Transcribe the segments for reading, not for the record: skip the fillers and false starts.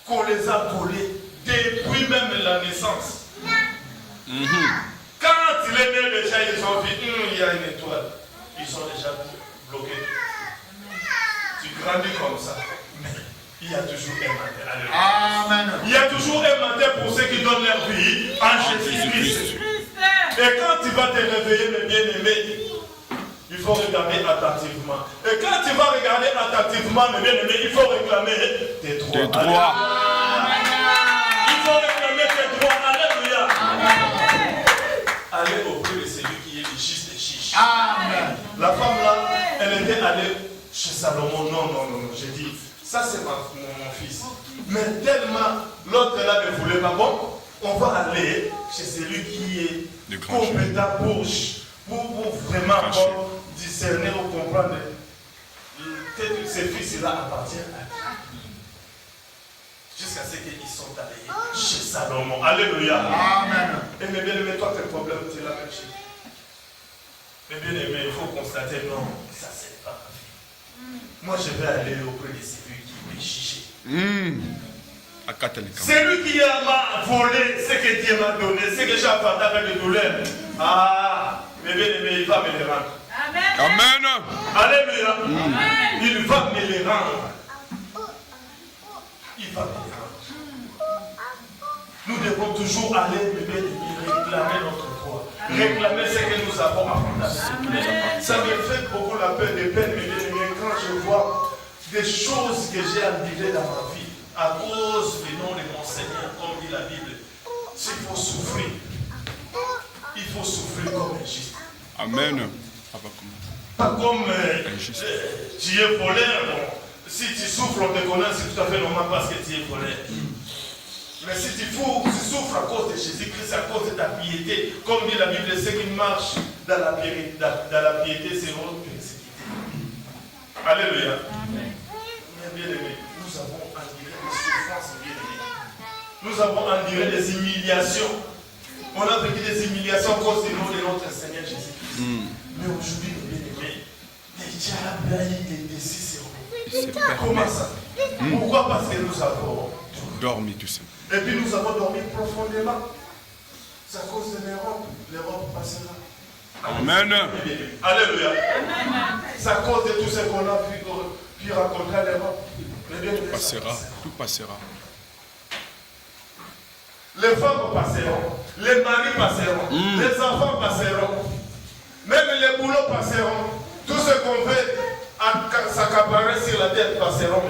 qu'on les a volés depuis même la naissance. Quand il est né, déjà, ils ont vu, il y a une étoile. Ils sont déjà bloqués. Tu grandis comme ça. Mais il y a toujours un matin. Amen. Il y a toujours un matin pour ceux qui donnent leur vie en Jésus-Christ. Et quand tu vas te réveiller, mes bien-aimés, il faut regarder attentivement. Et quand tu vas regarder attentivement, mes bien-aimés, il faut réclamer tes droits. Tes droits. Il faut réclamer tes droits. Alléluia. Allez auprès de celui qui est juste et chiche. Amen. La femme là, elle était allée chez Salomon. Non. J'ai dit, ça c'est mon fils. Mais tellement l'autre là ne voulait pas. Bon, on va aller chez celui qui est compétent pour vraiment discerner ou comprendre que ces fils-là appartiennent à Dieu. Jusqu'à ce qu'ils sont allés chez Salomon. Alléluia. Amen. Et mes bien-aimés, toi, tes problèmes, c'est la même chose. Mes bien-aimés, il faut constater, non, ça, c'est pas ma vie. Moi, je vais aller auprès de celui qui peut chicher. Celui qui m'a volé ce que Dieu m'a donné, ce que j'ai apporté avec de douleur. Ah, mes bien-aimés, il va me les rendre. Amen. Alléluia. Il va me les rendre. Il va me les rendre. Nous devons toujours aller, mes bien-aimés, réclamer notre droit. Réclamer ce que nous avons apporté. Ça me fait beaucoup la peur des peines, mes bien-aimés, quand je vois des choses que j'ai endurées dans ma vie. À cause du nom de mon Seigneur, comme dit la Bible, s'il faut souffrir, il faut souffrir comme un juste. Amen. Pas comme tu es voleur. Bon. Si tu souffres, on te connaît, c'est tout à fait normal parce que tu es voleur. Mais si tu souffres à cause de Jésus-Christ, à cause de ta piété, comme dit la Bible, ceux qui marchent dans la piété seront persécutés. Alléluia. Amen. Bien aimé, nous avons enduré des souffrances, bien aimé. Nous avons enduré des humiliations. On a vécu des humiliations à cause du nom de notre Seigneur Jésus-Christ. Mais aujourd'hui, bien aimé, les diables, ils décident. Comment ça? Pourquoi? Parce que nous avons dormi tout ça. Et puis nous avons dormi profondément. C'est à cause de l'Europe. L'Europe passera. Amen. Alléluia. C'est à cause de tout ce qu'on a pu raconter à l'Europe. Tout passera. Tout passera. Les femmes passeront. Les maris passeront. Les enfants passeront. Même les boulots passeront. Tout ce qu'on veut s'accaparer sur la tête passeront.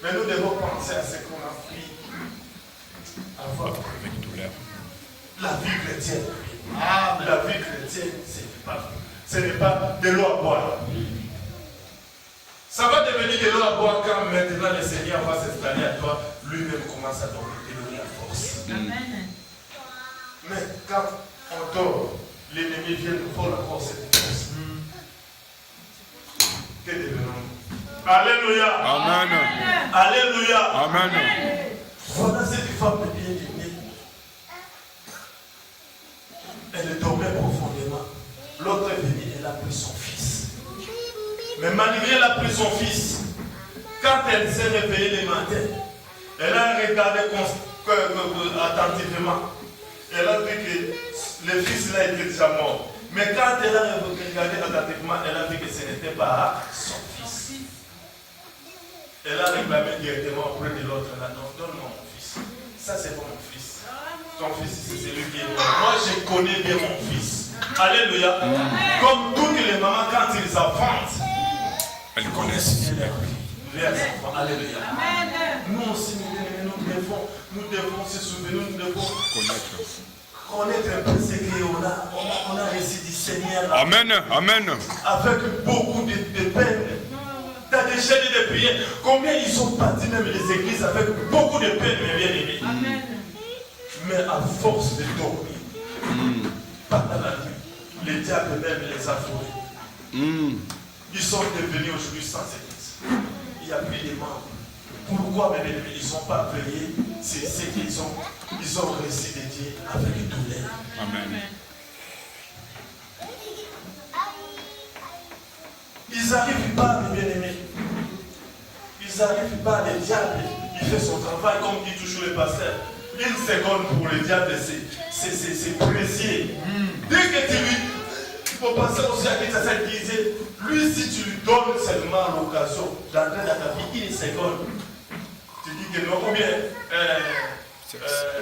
Mais nous devons penser à ce qu'on a pris avec douleur. La vie chrétienne. La vie chrétienne, ce n'est pas de l'eau à boire. Ça va devenir de l'eau à boire quand maintenant le Seigneur va s'installer à toi. Lui-même commence à te donner la force. Amen. Mais quand on dort, l'ennemi vient nous prendre encore cette force. Que devenons-nous? Alléluia. Amen. Alléluia. Amen. Voilà cette femme bien-aimée. Elle dormait profondément. L'autre est venu, elle a pris son fils. Mais malgré elle a pris son fils, quand elle s'est réveillée le matin, elle a regardé attentivement. Elle a vu que le fils là était déjà mort. Mais quand elle a regardé attentivement, elle a vu que ce n'était pas son fils. Elle a réclamé directement auprès de l'autre là. Non, donne-moi mon fils. Ça c'est pas mon fils. Ton fils c'est celui qui est mort. Moi je connais bien mon fils. Alléluia. Comme toutes les mamans quand ils avancent, elles connaissent leurs enfants. Alléluia. Nous aussi nous devons se souvenir, nous devons connaître un peu ce qu'on a reçu du Seigneur. Amen. Amen. Avec beaucoup de peine. Dans des chaînes de prière. Combien ils sont partis même les églises avec beaucoup de peine, mes bien-aimés. Amen. Mais à force de dormir, pendant la nuit, les diables même les a fourrés. Ils sont devenus aujourd'hui sans église. Il n'y a plus de membres. Pourquoi, mes bien-aimés, ils n'ont pas veillé? C'est ce qu'ils ont reçu de Dieu avec douleur. Amen. Ils n'arrivent pas, mes bien-aimés. Ils n'arrivent pas, les diables. fait son travail, comme dit toujours le pasteur. Une seconde pour le diable, c'est précieux. Dès que tu lui... Il faut penser aussi à Kinshasa qui disait, lui, si tu lui donnes seulement l'occasion d'entrer dans ta vie, une seconde, tu dis que non, combien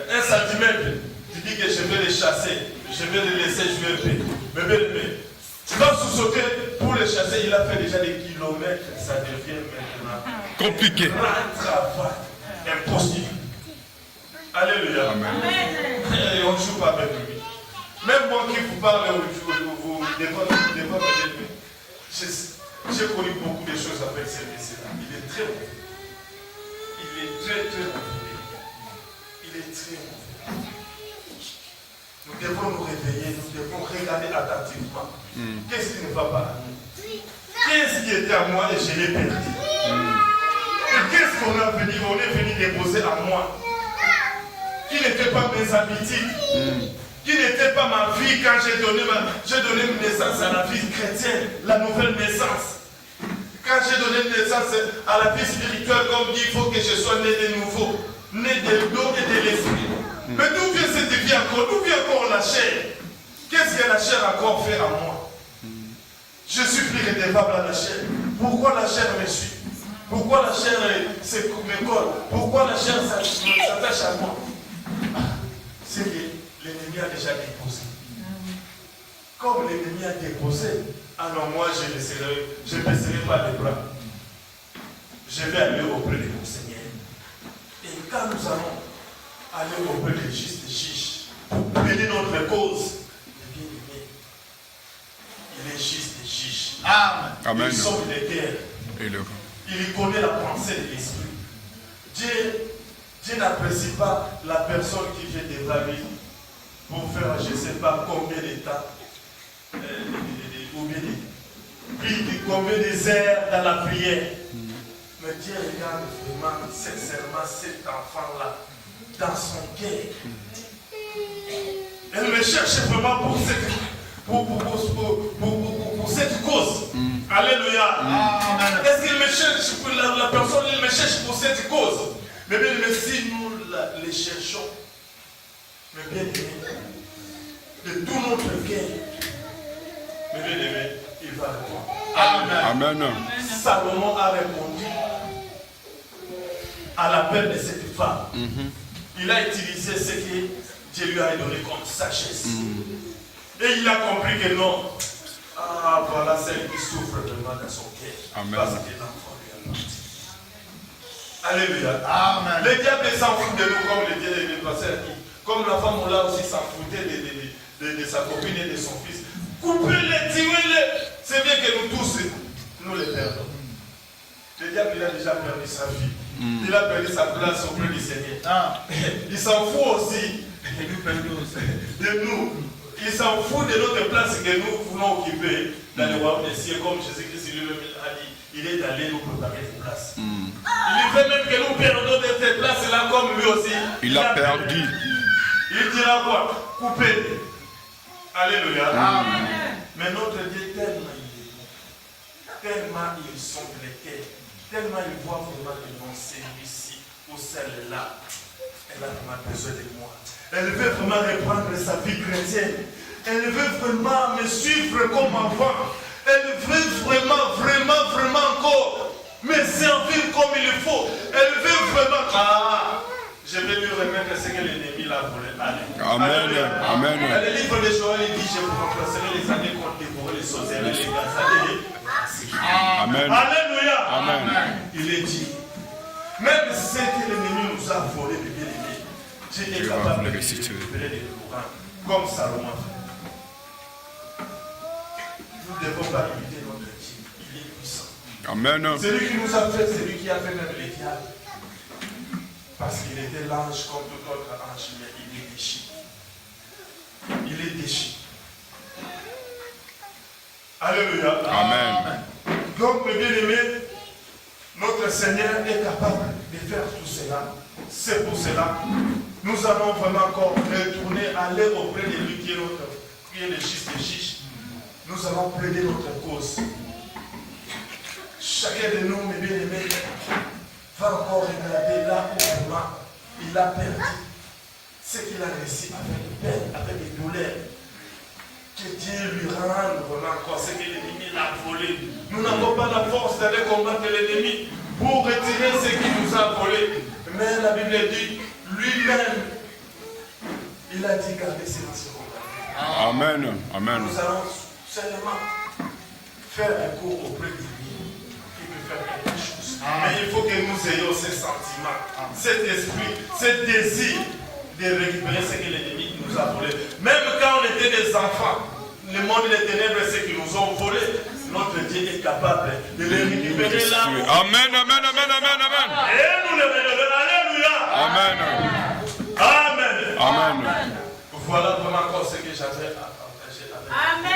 1 centimètre, tu dis que je vais les chasser, je vais les laisser jouer un peu. Mais bien aimé, tu vas sous-sauter pour les chasser, il a fait déjà des kilomètres, ça devient maintenant compliqué. Un travail impossible. Alléluia. Amen. Et on ne joue pas avec lui. Même moi qui vous parle, vous devez me dire, j'ai connu beaucoup de choses avec ce monsieur-là. Il est très bon. Il est très mauvais. Il est très mauvais. Nous devons nous réveiller, nous devons regarder attentivement. Qu'est-ce qui ne va pas à nous? Qu'est-ce qui était à moi et je l'ai perdu? Et qu'est-ce qu'on a venu? On est venu déposer à moi. Qui n'était pas mes habitudes. Qui n'était pas ma vie quand j'ai donné naissance à la vie chrétienne, la nouvelle naissance. Quand j'ai donné naissance à la vie spirituelle, comme dit, il faut que je sois né de nouveau, né de l'eau et de l'esprit. Mais d'où vient cette vie encore? D'où vient encore la chair? Qu'est-ce que la chair a encore fait à moi? Je suis plus redevable à la chair. Pourquoi la chair me suit? Pourquoi la chair me colle? Pourquoi la chair s'attache à moi? C'est l'ennemi a déjà déposé. Comme l'ennemi a déposé, alors moi je ne baisserai pas les bras. Je vais aller auprès de mon Seigneur. Et quand nous allons aller auprès de juste juge, pour plaider notre cause, le bien-aimé, il est juste juge. Amen. Il sauve les guerres. Il connaît la pensée de l'esprit. Dieu n'apprécie pas la personne qui vient devant lui pour faire je ne sais pas combien d'états, combien des heures dans la prière. Mais Dieu regarde vraiment sincèrement cet enfant-là dans son cœur. Elle me cherche vraiment pour cette cause. Alléluia. Est-ce qu'il me cherche pour la personne, il me cherche pour cette cause? Mais bien aimé, si nous les cherchons, mais bien aimé, de tout notre cœur, mais bien aimé, il va répondre. Amen. Salomon a répondu à l'appel de cette femme. Il a utilisé ce que Dieu lui a donné comme sagesse. Et il a compris que non. Ah, voilà celle qui souffre vraiment dans son cœur. Parce que l'enfant lui a menti. Alléluia. Amen. Le diable s'en fout de nous comme le pasteur dit. Comme la femme là aussi s'en foutait de sa copine et de son fils. Coupez-les, tirez-les. C'est bien que nous tous, nous les perdons. Le diable, il a déjà perdu sa vie. Il a perdu sa place auprès du Seigneur. Il s'en fout aussi de nous. Il s'en fout de notre place que nous voulons occuper dans le royaume des cieux, comme Jésus-Christ lui-même a dit. Il est allé nous préparer des places. Il veut même que nous perdons de ces places-là comme lui aussi. Il a perdu. Il dira quoi? Coupez. Alléluia. Amen. Mais notre Dieu, tellement il est bon, tellement il sonde les cœurs, tellement il voit vraiment que non, celui-ci ou celle-là, elle a vraiment besoin de moi. Elle veut vraiment reprendre sa vie chrétienne. Elle veut vraiment me suivre comme avant. Elle veut vraiment encore me servir comme il faut. Elle veut vraiment... je vais lui remettre ce que l'ennemi l'a voulu. Amen. Amen. Le livre de Joël dit, je vous remplacerai les années qu'on dévorait les sorcières et les gazelles. Amen. Alléluia. Amen. Il est dit, même ce que l'ennemi nous a volé, de bien aimé, Dieu est capable de récupérer les courants, comme Salomon fait. Nous ne devons pas limiter notre Dieu. Il est puissant. Amen. C'est lui qui nous a fait, c'est lui qui a fait même les diables. Parce qu'il était l'ange comme tout autre ange, mais il est déchiré. Il est déchiré. Alléluia. Amen. Donc, mes bien-aimés, notre Seigneur est capable de faire tout cela. C'est pour cela nous allons vraiment encore retourner, aller auprès de lui qui est le juste des juges. Nous allons plaider notre cause. Chacun de nous, mes bien-aimés, va encore regarder là où vraiment il a perdu ce qu'il a réussi avec peine, avec des douleurs. Que Dieu lui rende vraiment encore ce que l'ennemi l'a volé. Nous n'avons pas la force d'aller combattre l'ennemi pour retirer ce qu'il nous a volé. Mais la Bible dit, lui-même, il a dit garder ses mains. Amen. Amen. Nous allons seulement faire un cours auprès de lui qui peut faire quelque chose. Mais il faut que nous ayons ce sentiment, cet esprit, ce désir de récupérer ce que l'ennemi nous a volé. Même quand on était des enfants, le monde des ténèbres, ce qu'ils nous ont volé, notre Dieu est capable de les récupérer là. Amen, amen, amen, amen, amen. Et nous le Alléluia. Amen. Amen. Amen. Voilà vraiment ce que j'avais à partager avec vous. Amen.